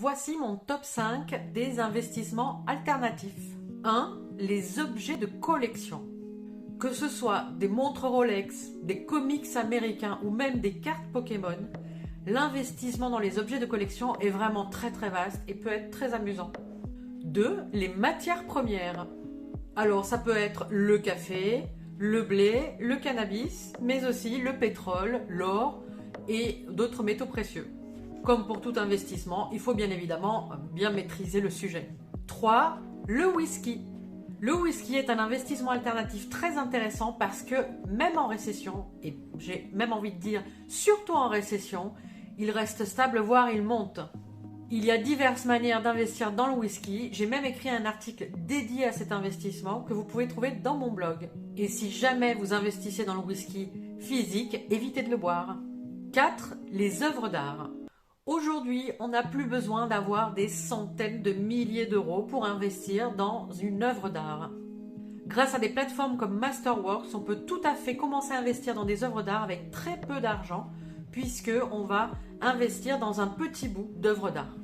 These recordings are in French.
voici mon top 5 des investissements alternatifs. 1. Les objets de collection. Que ce soit des montres Rolex, des comics américains ou même des cartes Pokémon, l'investissement dans les objets de collection est vraiment très vaste et peut être très amusant. 2. Les matières premières. Alors ça peut être le café, le blé, le cannabis, mais aussi le pétrole, l'or et d'autres métaux précieux. Comme pour tout investissement, il faut bien évidemment bien maîtriser le sujet. 3. Le whisky. Le whisky est un investissement alternatif très intéressant parce que même en récession, et j'ai même envie de dire surtout en récession, il reste stable voire il monte. Il y a diverses manières d'investir dans le whisky. J'ai même écrit un article dédié à cet investissement que vous pouvez trouver dans mon blog. Et si jamais vous investissez dans le whisky physique, évitez de le boire. 4. Les œuvres d'art. Aujourd'hui, on n'a plus besoin d'avoir des centaines de milliers d'euros pour investir dans une œuvre d'art. Grâce à des plateformes comme Masterworks, on peut tout à fait commencer à investir dans des œuvres d'art avec très peu d'argent, puisqu'on va investir dans un petit bout d'œuvre d'art.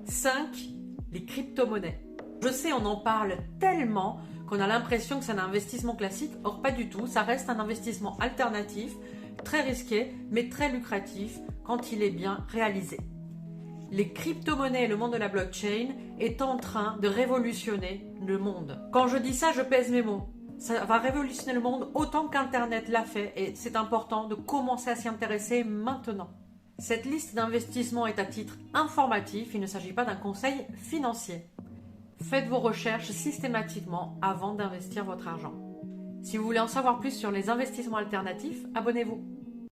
5. Les crypto-monnaies. Je sais, on en parle tellement qu'on a l'impression que c'est un investissement classique. Or, pas du tout. Ça reste un investissement alternatif, très risqué, mais très lucratif quand il est bien réalisé. Les crypto-monnaies et le monde de la blockchain est en train de révolutionner le monde. Quand je dis ça, je pèse mes mots. Ça va révolutionner le monde autant qu'Internet l'a fait et c'est important de commencer à s'y intéresser maintenant. Cette liste d'investissements est à titre informatif, il ne s'agit pas d'un conseil financier. Faites vos recherches systématiquement avant d'investir votre argent. Si vous voulez en savoir plus sur les investissements alternatifs, abonnez-vous.